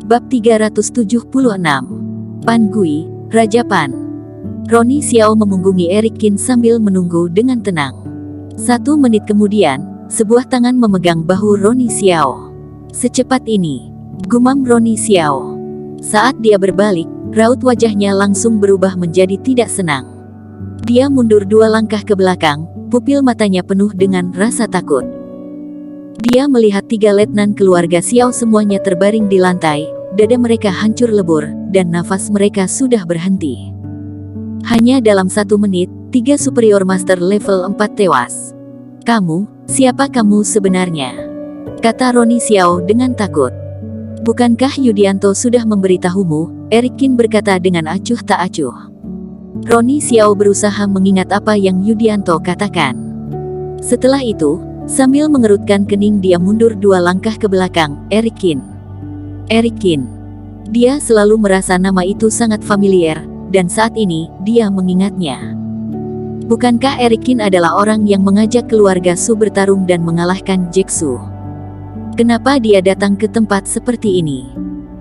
Bab 376. Pan Gui, Raja Pan. Roni Xiao memunggungi Eric Qin sambil menunggu dengan tenang. 1 menit kemudian, sebuah tangan memegang bahu Roni Xiao. "Secepat ini," gumam Roni Xiao. Saat dia berbalik, raut wajahnya langsung berubah menjadi tidak senang. Dia mundur 2 langkah ke belakang, pupil matanya penuh dengan rasa takut. Dia melihat 3 letnan keluarga Xiao semuanya terbaring di lantai, dada mereka hancur lebur, dan nafas mereka sudah berhenti. Hanya dalam 1 menit, 3 superior master level 4 tewas. Siapa kamu sebenarnya?" kata Roni Xiao dengan takut. "Bukankah Yudianto sudah memberitahumu?" Eric Qin berkata dengan acuh tak acuh. Roni Xiao berusaha mengingat apa yang Yudianto katakan. Setelah itu, sambil mengerutkan kening dia mundur 2 langkah ke belakang. Eric Qin. Dia selalu merasa nama itu sangat familiar, dan saat ini, dia mengingatnya. Bukankah Eric Qin adalah orang yang mengajak keluarga Su bertarung dan mengalahkan Jack Su? Kenapa dia datang ke tempat seperti ini?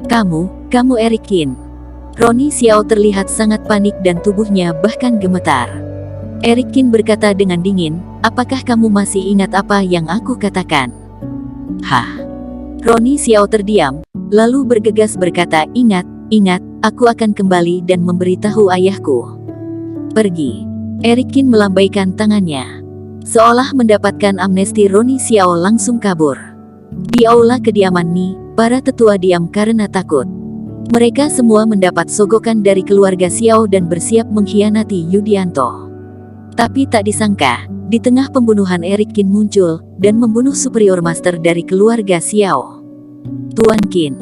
Kamu Eric Qin. Roni Xiao terlihat sangat panik dan tubuhnya bahkan gemetar. Eric Qin berkata dengan dingin, "Apakah kamu masih ingat apa yang aku katakan?" "Hah?" Roni Xiao terdiam, lalu bergegas berkata, Ingat, aku akan kembali dan memberitahu ayahku." "Pergi." Eric Qin melambaikan tangannya. Seolah mendapatkan amnesti, Roni Xiao langsung kabur. Di aula kediaman Ni, para tetua diam karena takut. Mereka semua mendapat sogokan dari keluarga Xiao dan bersiap mengkhianati Yudianto. Tapi tak disangka, di tengah pembunuhan Eric Qin muncul, dan membunuh superior master dari keluarga Xiao. "Tuan Qin."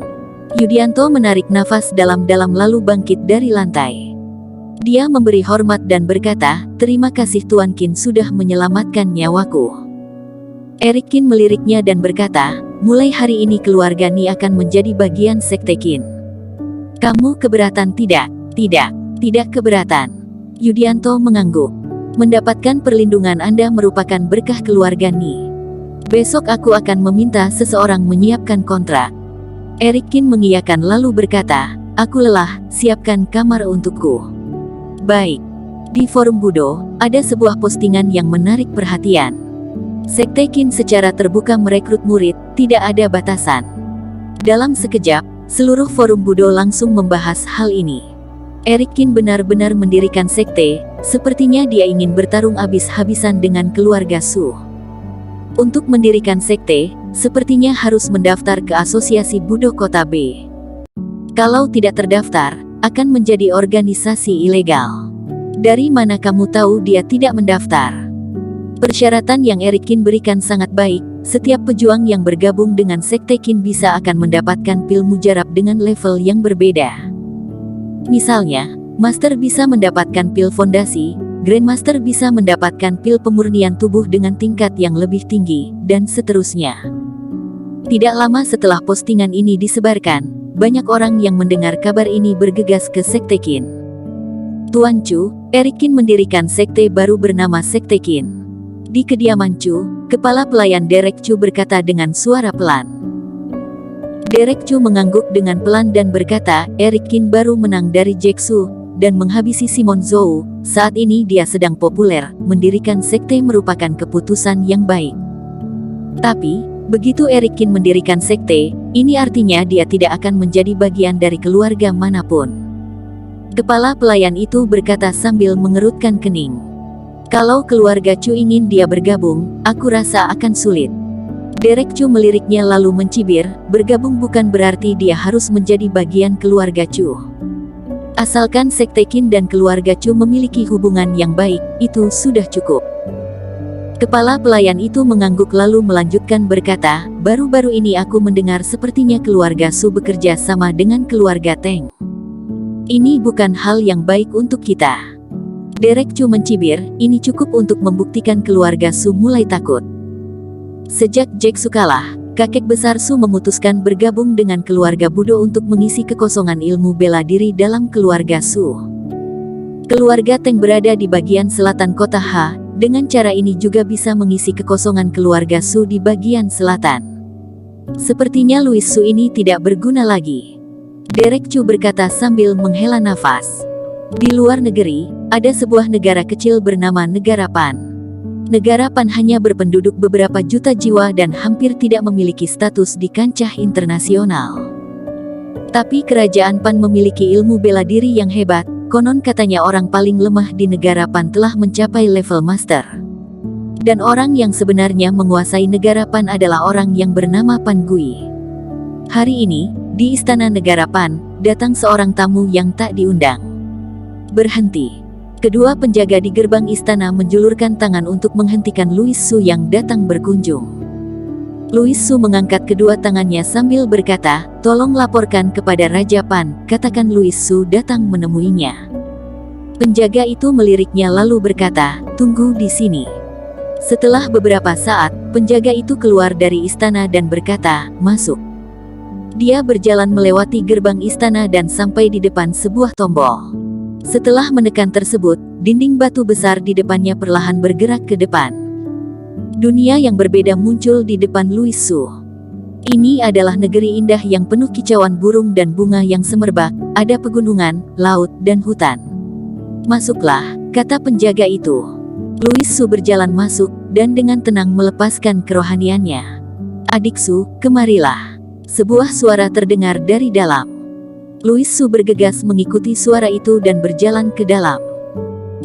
Yudianto menarik nafas dalam-dalam lalu bangkit dari lantai. Dia memberi hormat dan berkata, "Terima kasih Tuan Qin sudah menyelamatkan nyawaku." Eric Qin meliriknya dan berkata, "Mulai hari ini keluarga Ni akan menjadi bagian sekte Qin." "Kamu keberatan?" Tidak keberatan." Yudianto mengangguk. "Mendapatkan perlindungan Anda merupakan berkah keluarga Ni. Besok aku akan meminta seseorang menyiapkan kontrak." Eric Qin mengiyakan lalu berkata, "Aku lelah, siapkan kamar untukku." "Baik." Di forum Budo, ada sebuah postingan yang menarik perhatian. Sekte Qin secara terbuka merekrut murid, tidak ada batasan. Dalam sekejap, seluruh forum Budo langsung membahas hal ini. Eric Qin benar-benar mendirikan sekte, sepertinya dia ingin bertarung habis-habisan dengan keluarga Su. Untuk mendirikan sekte, sepertinya harus mendaftar ke Asosiasi Budo Kota B. Kalau tidak terdaftar, akan menjadi organisasi ilegal. Dari mana kamu tahu dia tidak mendaftar? Persyaratan yang Eric Qin berikan sangat baik, setiap pejuang yang bergabung dengan sekte Qin bisa akan mendapatkan pil mujarab dengan level yang berbeda. Misalnya, Master bisa mendapatkan pil fondasi, Grandmaster bisa mendapatkan pil pemurnian tubuh dengan tingkat yang lebih tinggi, dan seterusnya. Tidak lama setelah postingan ini disebarkan, banyak orang yang mendengar kabar ini bergegas ke sekte Qin. "Tuan Chu," Eric Qin mendirikan sekte baru bernama Sekte Qin. Di kediaman Chu, kepala pelayan Derek Chu berkata dengan suara pelan. Derek Chu mengangguk dengan pelan dan berkata, "Eric Qin baru menang dari Jack Su, dan menghabisi Simon Zhou. Saat ini dia sedang populer, mendirikan sekte merupakan keputusan yang baik." Tapi, begitu Eric Qin mendirikan sekte, ini artinya dia tidak akan menjadi bagian dari keluarga manapun. Kepala pelayan itu berkata sambil mengerutkan kening. "Kalau keluarga Chu ingin dia bergabung, aku rasa akan sulit." Derek Chu meliriknya lalu mencibir, "Bergabung bukan berarti dia harus menjadi bagian keluarga Chu. Asalkan sekte Qin dan keluarga Chu memiliki hubungan yang baik, itu sudah cukup." Kepala pelayan itu mengangguk lalu melanjutkan berkata, "Baru-baru ini aku mendengar sepertinya keluarga Su bekerja sama dengan keluarga Teng. Ini bukan hal yang baik untuk kita." Derek Chu mencibir, "Ini cukup untuk membuktikan keluarga Su mulai takut." Sejak Jack Su kalah, kakek besar Su memutuskan bergabung dengan keluarga Budo untuk mengisi kekosongan ilmu bela diri dalam keluarga Su. Keluarga Teng berada di bagian selatan kota Ha, dengan cara ini juga bisa mengisi kekosongan keluarga Su di bagian selatan. Sepertinya Louis Su ini tidak berguna lagi. Derek Chu berkata sambil menghela nafas. Di luar negeri, ada sebuah negara kecil bernama Negara Pan. Negara Pan hanya berpenduduk beberapa juta jiwa dan hampir tidak memiliki status di kancah internasional. Tapi kerajaan Pan memiliki ilmu bela diri yang hebat. Konon katanya orang paling lemah di negara Pan telah mencapai level master. Dan orang yang sebenarnya menguasai negara Pan adalah orang yang bernama Pan Gui. Hari ini, di istana negara Pan, datang seorang tamu yang tak diundang. Berhenti. Kedua penjaga di gerbang istana menjulurkan tangan untuk menghentikan Louis Su yang datang berkunjung. Louis Su mengangkat kedua tangannya sambil berkata, "Tolong laporkan kepada Raja Pan," katakan Louis Su datang menemuinya. Penjaga itu meliriknya lalu berkata, "Tunggu di sini." Setelah beberapa saat, penjaga itu keluar dari istana dan berkata, "Masuk." Dia berjalan melewati gerbang istana dan sampai di depan sebuah tombol. Setelah menekan tersebut, dinding batu besar di depannya perlahan bergerak ke depan. Dunia yang berbeda muncul di depan Louis Su. Ini adalah negeri indah yang penuh kicauan burung dan bunga yang semerbak, ada pegunungan, laut, dan hutan. "Masuklah," kata penjaga itu. Louis Su berjalan masuk, dan dengan tenang melepaskan kerohaniannya. "Adik Su, kemarilah." Sebuah suara terdengar dari dalam. Louis Su bergegas mengikuti suara itu dan berjalan ke dalam.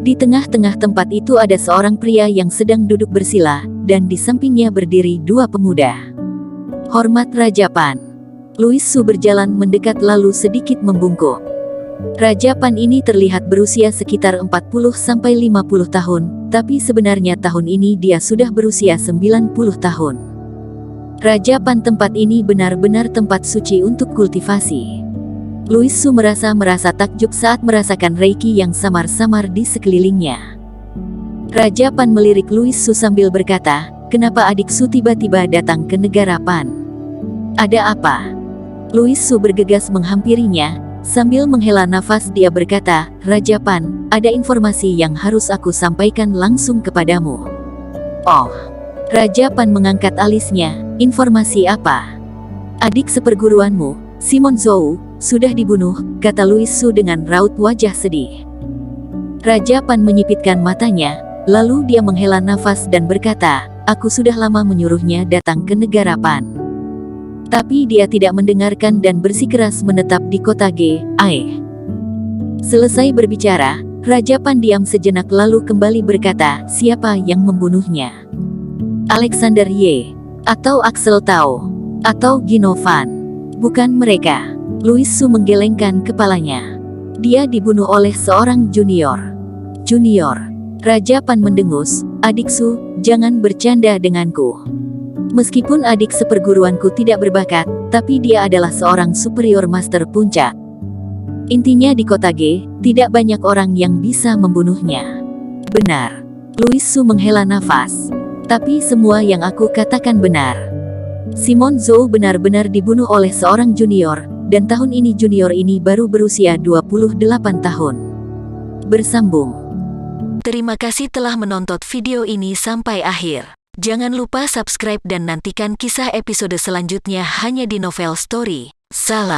Di tengah-tengah tempat itu ada seorang pria yang sedang duduk bersila, dan di sampingnya berdiri dua pemuda. "Hormat Raja Pan." Louis Su berjalan mendekat lalu sedikit membungkuk. Raja Pan ini terlihat berusia sekitar 40-50 tahun, tapi sebenarnya tahun ini dia sudah berusia 90 tahun. Raja Pan tempat ini benar-benar tempat suci untuk kultivasi. Louis Su merasa takjub saat merasakan reiki yang samar-samar di sekelilingnya. Raja Pan melirik Louis Su sambil berkata, "Kenapa adik Su tiba-tiba datang ke negara Pan? Ada apa?" Louis Su bergegas menghampirinya, sambil menghela nafas dia berkata, "Raja Pan, ada informasi yang harus aku sampaikan langsung kepadamu." "Oh." Raja Pan mengangkat alisnya, "Informasi apa?" "Adik seperguruanmu, Simon Zhou, sudah dibunuh," kata Louis Su dengan raut wajah sedih. Raja Pan menyipitkan matanya, lalu dia menghela nafas dan berkata, "Aku sudah lama menyuruhnya datang ke negara Pan. Tapi dia tidak mendengarkan dan bersikeras menetap di kota G.A.E." Selesai berbicara, Raja Pan diam sejenak lalu kembali berkata, "Siapa yang membunuhnya? Alexander Ye, atau Axel Tao, atau Gino Fan? Bukan mereka." Louis Su menggelengkan kepalanya. "Dia dibunuh oleh seorang junior." "Junior?" Raja Pan mendengus, "Adik Su, jangan bercanda denganku. Meskipun adik seperguruanku tidak berbakat, tapi dia adalah seorang superior master puncak. Intinya di kota G, tidak banyak orang yang bisa membunuhnya." "Benar." Louis Su menghela nafas. "Tapi semua yang aku katakan benar. Simon Zhou benar-benar dibunuh oleh seorang junior, dan tahun ini junior ini baru berusia 28 tahun. Bersambung. Terima kasih telah menonton video ini sampai akhir. Jangan lupa subscribe dan nantikan kisah episode selanjutnya hanya di Novel Story. Salam.